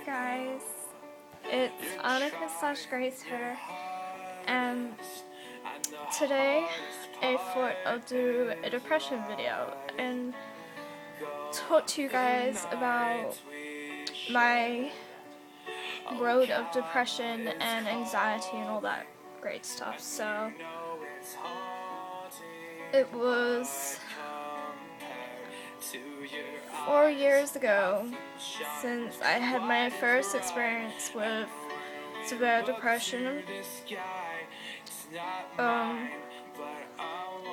guys, it's Annika slash Grace here, and today I thought I'll do a depression video and talk to you guys about my road of depression and anxiety and all that great stuff. So it was 4 years ago since I had my first experience with severe depression.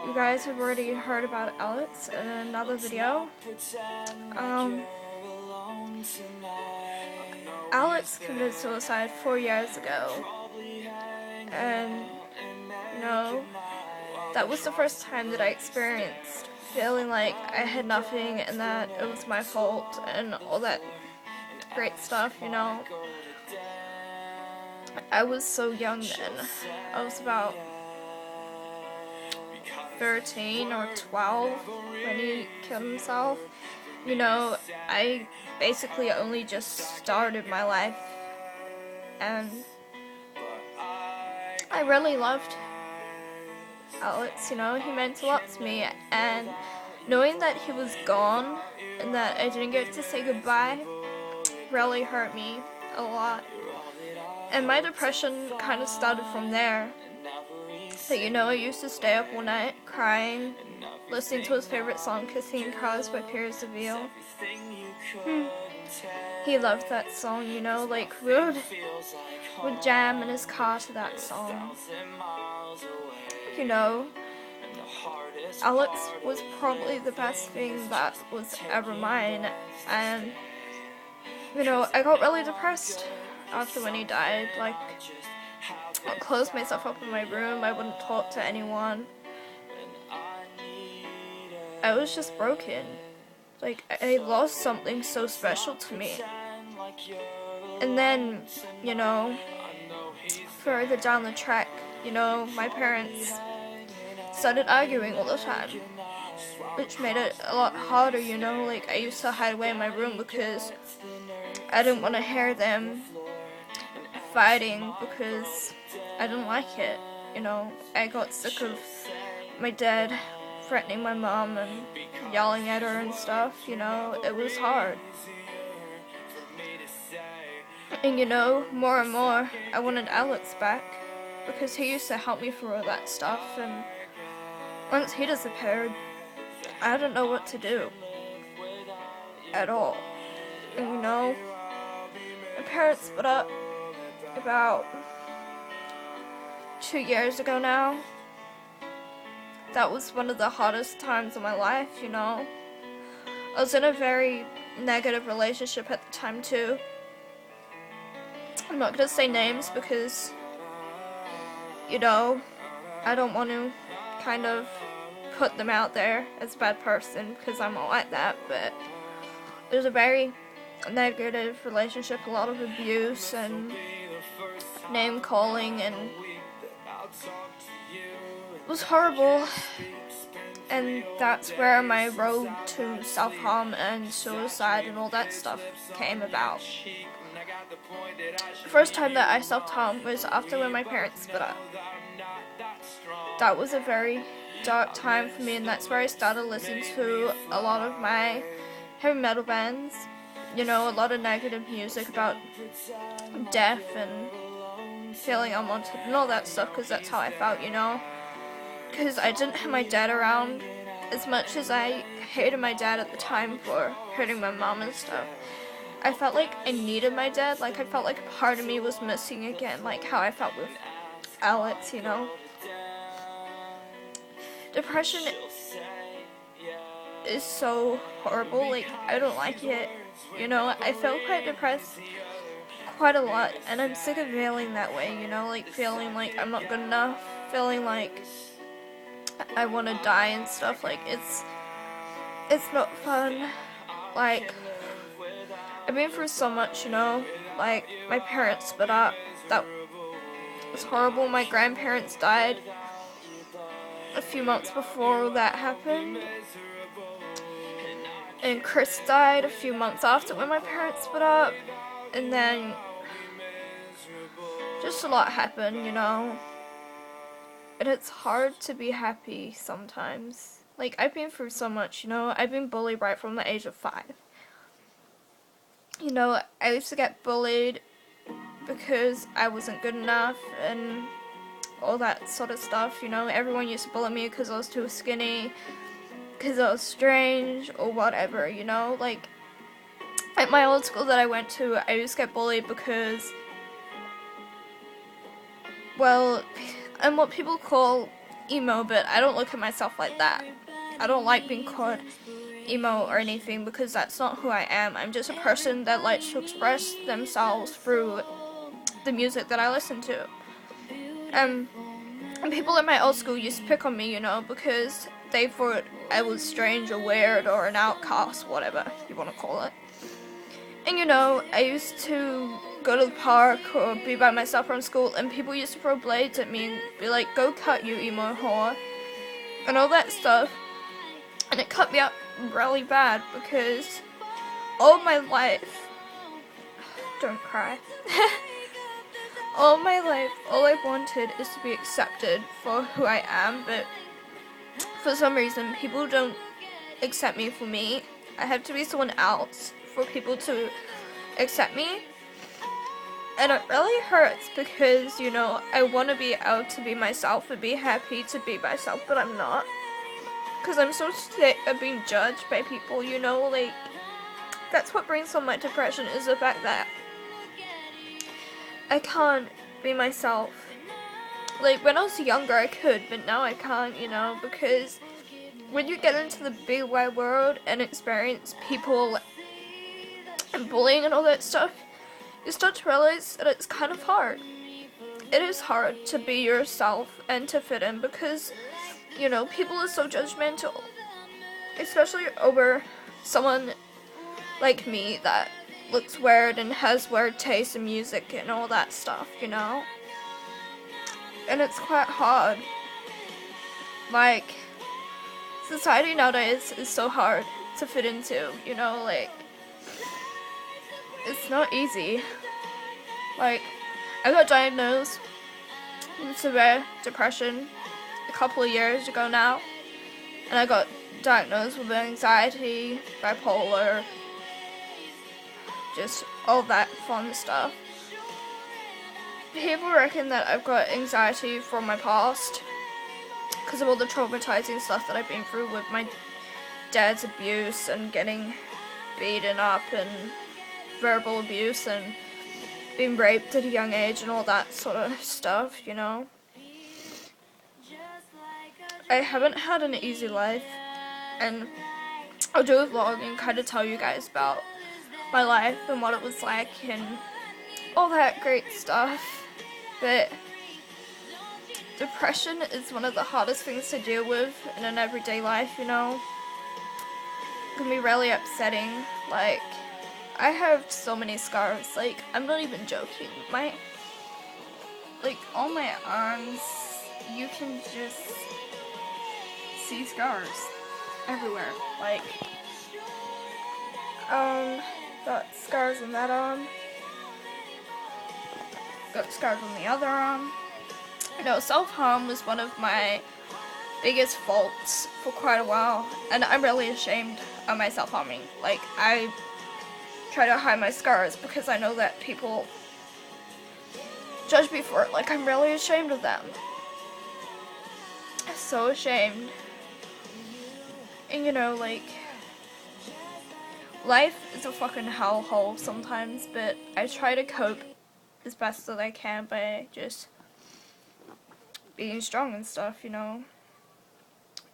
You guys have already heard about Alex in another video. Alex committed suicide 4 years ago, and that was the first time that I experienced feeling like I had nothing and that it was my fault and all that great stuff, I was so young then. I was about 13 or 12 when he killed himself. I basically only just started my life, and I really loved Alex, he meant a lot to me, and knowing that he was gone and that I didn't get to say goodbye really hurt me a lot. And my depression kind of started from there. But I used to stay up all night crying, listening to his favorite song, Kissing Cars by Piers Seville. He loved that song, like we would jam in his car to that song. Alex was probably the best thing that was ever mine, and I got really depressed after when he died. Like, I closed myself up in my room, I wouldn't talk to anyone. I was just broken. Like, I lost something so special to me. And then, further down the track, my parents started arguing all the time, which made it a lot harder, like I used to hide away in my room because I didn't want to hear them fighting because I didn't like it, I got sick of my dad threatening my mom and yelling at her and stuff, it was hard. And more and more I wanted Alex back because he used to help me through all that stuff, and once he disappeared, I didn't know what to do at all. And my parents split up about 2 years ago now. That was one of the hardest times of my life, I was in a very negative relationship at the time too. I'm not gonna say names because, I don't want to kind of put them out there as a bad person because I'm not like that, but it was a very negative relationship, a lot of abuse and name calling, and it was horrible. And that's where my road to self-harm and suicide and all that stuff came about. The first time that I self-harmed was after when my parents split up. That was a very dark time for me, and that's where I started listening to a lot of my heavy metal bands, a lot of negative music about death and feeling unwanted and all that stuff, because that's how I felt, because I didn't have my dad around. As much as I hated my dad at the time for hurting my mom and stuff, I felt like I needed my dad. Like, I felt like a part of me was missing again, like how I felt with Alex, Depression is so horrible, like, I don't like it, I feel quite depressed quite a lot, and I'm sick of feeling that way, like, feeling like I'm not good enough, feeling like I want to die and stuff. Like, it's not fun. Like, I've been through so much, like, my parents split up, that was horrible. My grandparents died a few months before that happened, and Chris died a few months after when my parents split up, And then just a lot happened, you know. And it's hard to be happy sometimes. Like, I've been through so much, you know. I've been bullied right from the age of 5. You know, I used to get bullied because I wasn't good enough and all that sort of stuff, you know. Everyone used to bully me because I was too skinny, because I was strange, or whatever, you know. Like, at my old school that I went to, I used to get bullied because, well, I'm what people call emo, but I don't look at myself like that. I don't like being called emo or anything because that's not who I am. I'm just a person that likes to express themselves through the music that I listen to. And people at my old school used to pick on me, you know, because they thought I was strange or weird or an outcast, whatever you want to call it. And you know, I used to go to the park or be by myself from school, and people used to throw blades at me and be like, "Go cut, you emo whore," and all that stuff. And it cut me up really bad because all my life, don't cry, all my life, all I wanted is to be accepted for who I am, but for some reason, people don't accept me for me. I have to be someone else for people to accept me. And it really hurts because, you know, I want to be able to be myself and be happy to be myself, but I'm not. Because I'm so sick of being judged by people, you know, like, that's what brings on my depression, is the fact that I can't be myself. Like, when I was younger I could, but now I can't, you know, because when you get into the big wide world and experience people and bullying and all that stuff, you start to realize that it's kind of hard. It is hard to be yourself and to fit in because, you know, people are so judgmental, especially over someone like me that looks weird and has weird taste in music and all that stuff, you know. And it's quite hard. Like, society nowadays is so hard to fit into, you know, like, it's not easy. Like, I got diagnosed with severe depression a couple of years ago now, and I got diagnosed with anxiety, bipolar, just all that fun stuff. People reckon that I've got anxiety from my past because of all the traumatizing stuff that I've been through with my dad's abuse and getting beaten up and verbal abuse and being raped at a young age and all that sort of stuff, you know. I haven't had an easy life, and I'll do a vlog and kind of tell you guys about my life and what it was like and all that great stuff. But depression is one of the hardest things to deal with in an everyday life, you know. It can be really upsetting. Like, I have so many scars. Like, I'm not even joking. All my arms, you can just see scars everywhere. Like, got scars on that arm. Got scars on the other arm. You know, self-harm was one of my biggest faults for quite a while, and I'm really ashamed of my self-harming. Like, I try to hide my scars because I know that people judge me for it. Like, I'm really ashamed of them. So ashamed. And you know, like, life is a fucking hellhole sometimes, but I try to cope as best as I can by just being strong and stuff, you know.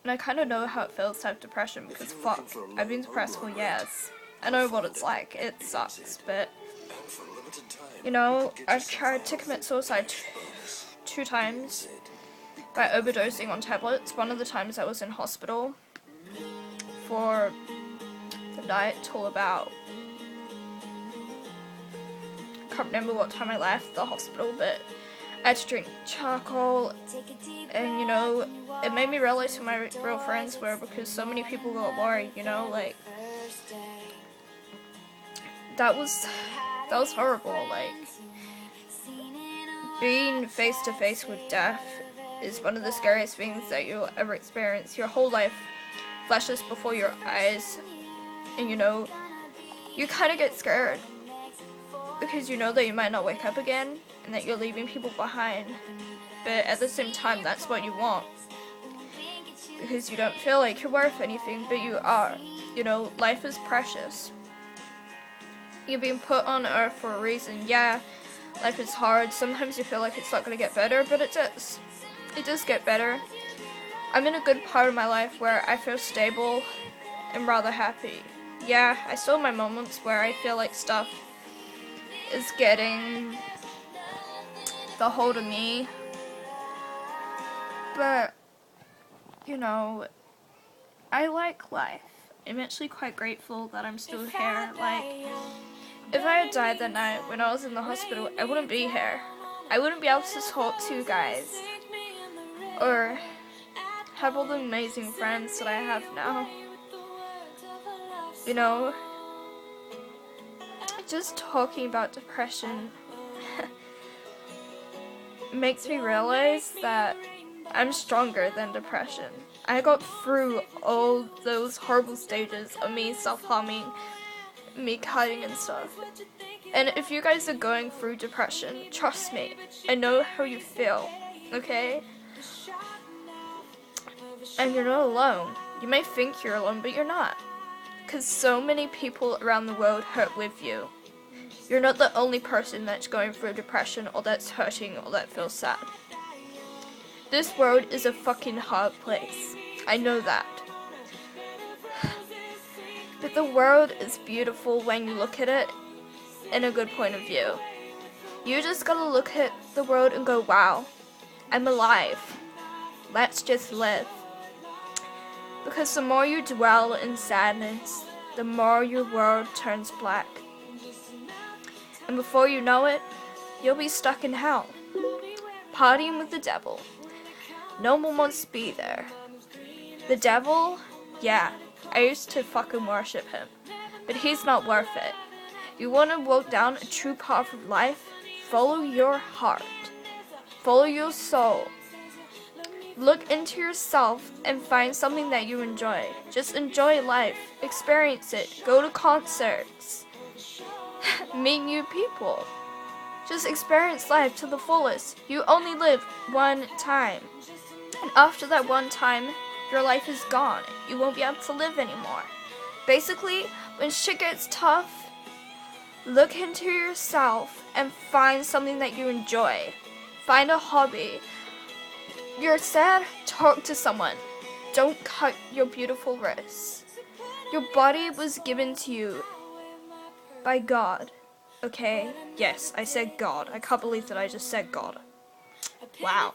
And I kind of know how it feels to have depression because fuck, I've been depressed for years. I know what it's like. It sucks, but you know, I've tried to commit suicide two times by overdosing on tablets. One of the times I was in hospital for the night till about, I can't remember what time I left the hospital, but I had to drink charcoal, and you know, it made me realize who my real friends were because so many people got worried, you know, like, that was That was horrible. Like, being face to face with death is one of the scariest things that you'll ever experience. Your whole life flashes before your eyes, and you know, you kind of get scared because you know that you might not wake up again and that you're leaving people behind. But at the same time, that's what you want, because you don't feel like you're worth anything, but you are. You know, life is precious. You're being put on earth for a reason. Yeah, life is hard. Sometimes you feel like it's not going to get better, but it does. It does get better. I'm in a good part of my life where I feel stable and rather happy. Yeah, I still have my moments where I feel like stuff is getting the hold of me. But, you know, I like life. I'm actually quite grateful that I'm still here. Like, if I had died that night when I was in the hospital, I wouldn't be here. I wouldn't be able to talk to you guys, or have all the amazing friends that I have now. You know, just talking about depression makes me realize that I'm stronger than depression. I got through all those horrible stages of me self-harming, me cutting and stuff. And if you guys are going through depression, trust me, I know how you feel, okay? And you're not alone. You may think you're alone, but you're not. Because so many people around the world hurt with you. You're not the only person that's going through depression, or that's hurting, or that feels sad. This world is a fucking hard place. I know that. But the world is beautiful when you look at it in a good point of view. You just gotta look at the world and go, wow, I'm alive. Let's just live. Because the more you dwell in sadness, the more your world turns black. And before you know it, you'll be stuck in hell, partying with the devil. No one wants to be there. The devil, yeah, I used to fucking worship him, but he's not worth it. You want to walk down a true path of life? Follow your heart. Follow your soul. Look into yourself and find something that you enjoy. Just enjoy life. Experience it. Go to concerts. Meet new people. Just experience life to the fullest. You only live one time. And after that one time, your life is gone. You won't be able to live anymore. Basically, when shit gets tough, look into yourself and find something that you enjoy. Find a hobby. You're sad? Talk to someone. Don't cut your beautiful wrists. Your body was given to you by God. Okay? Yes, I said God. I can't believe that I just said God. Wow.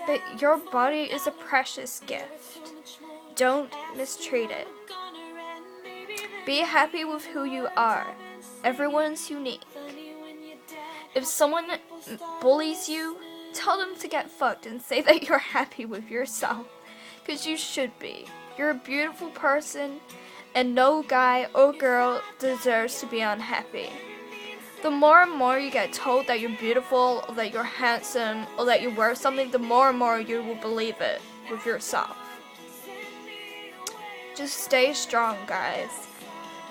But your body is a precious gift. Don't mistreat it. Be happy with who you are. Everyone's unique. If someone bullies you, tell them to get fucked and say that you're happy with yourself. Because you should be. You're a beautiful person, and no guy or girl deserves to be unhappy. The more and more you get told that you're beautiful, or that you're handsome, or that you're worth something, the more and more you will believe it with yourself. Just stay strong, guys.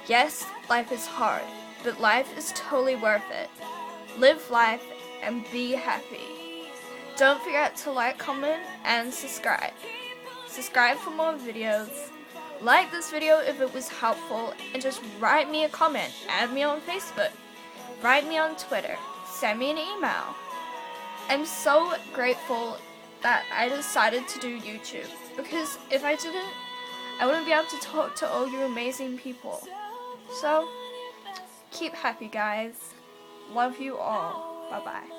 Yes, life is hard, but life is totally worth it. Live life and be happy. Don't forget to like, comment, and subscribe. Subscribe for more videos. Like this video if it was helpful, and just write me a comment. Add me on Facebook. Write me on Twitter. Send me an email. I'm so grateful that I decided to do YouTube, because if I didn't, I wouldn't be able to talk to all you amazing people. So, keep happy, guys. Love you all. Bye-bye.